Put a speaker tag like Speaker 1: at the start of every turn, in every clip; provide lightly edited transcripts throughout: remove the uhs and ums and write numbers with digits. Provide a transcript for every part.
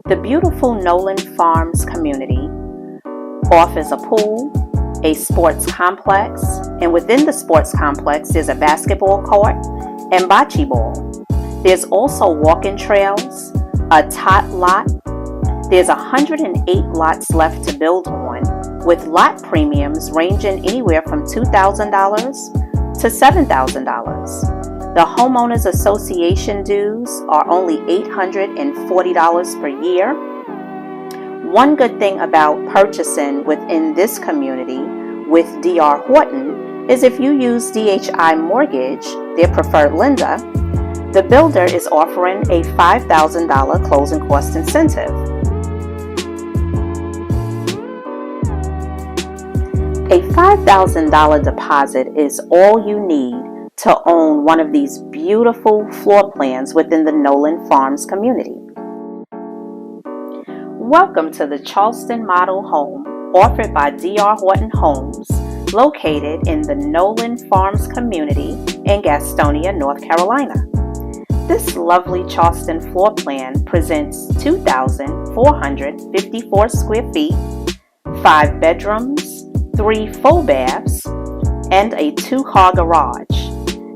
Speaker 1: The beautiful Nolan Farm Community offers a pool, a sports complex, and within the sports complex there's a basketball court and bocce ball. There's also walking trails, a tot lot. There's 108 lots left to build on, with lot premiums ranging anywhere from $2,000 to $7,000. The Homeowners Association dues are only $840 per year. One good thing about purchasing within this community with D.R. Horton is if you use DHI Mortgage, their preferred lender, the builder is offering a $5,000 closing cost incentive. A $5,000 deposit is all you need to own one of these beautiful floor plans within the Nolan Farms community. Welcome to the Charleston model home offered by D.R. Horton Homes, located in the Nolan Farms community in Gastonia, North Carolina. This lovely Charleston floor plan presents 2,454 square feet, 5 bedrooms, 3 full baths, and a 2-car garage.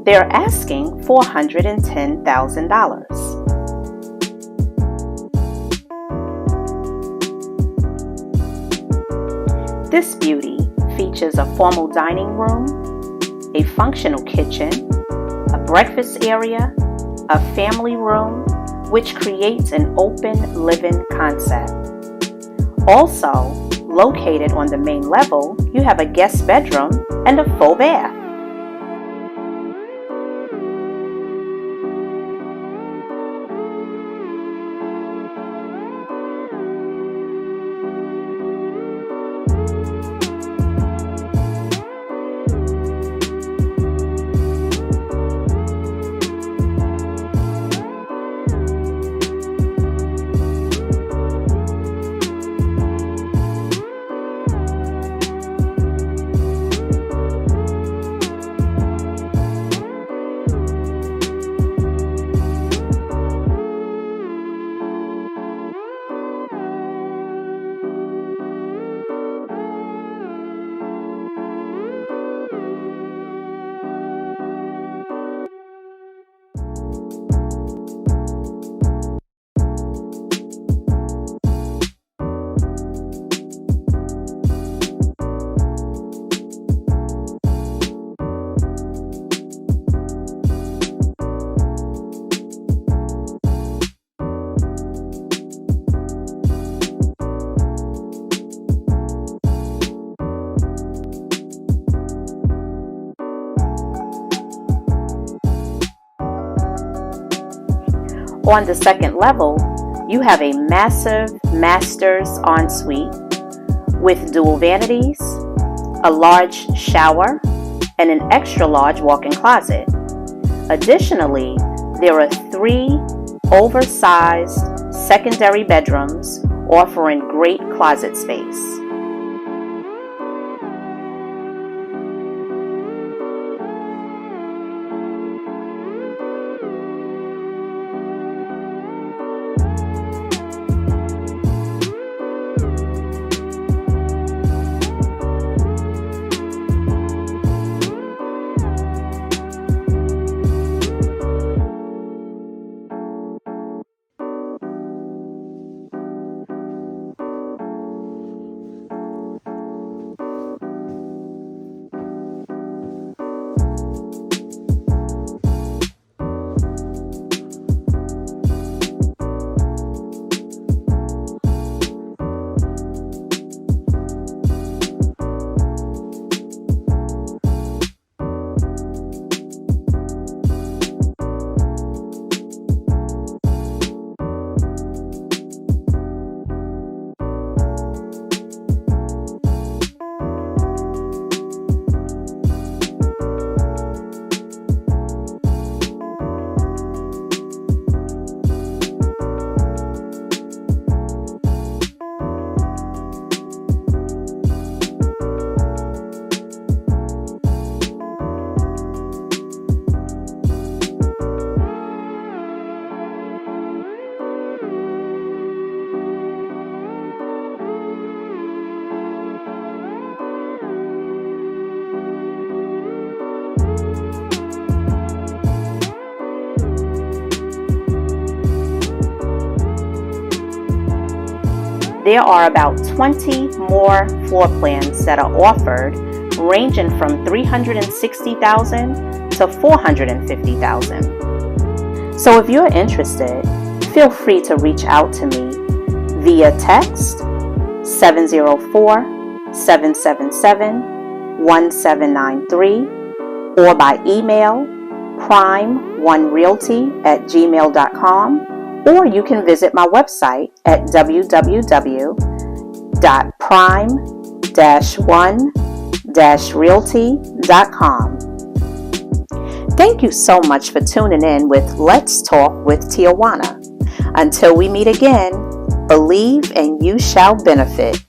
Speaker 1: They're asking $410,000. This beauty features a formal dining room, a functional kitchen, a breakfast area, a family room, which creates an open living concept. Also, located on the main level, you have a guest bedroom and a full bath. On the second level, you have a massive master's ensuite with dual vanities, a large shower, and an extra large walk-in closet. Additionally, there are 3 oversized secondary bedrooms offering great closet space. there are about 20 more floor plans that are offered, ranging from $360,000 to $450,000. So if you're interested, feel free to reach out to me via text 704-777-1793 or by email prime1realty@gmail.com, or you can visit my website at www.prime-1-realty.com. Thank you so much for tuning in with Let's Talk with Tijuana. Until we meet again, believe and you shall benefit.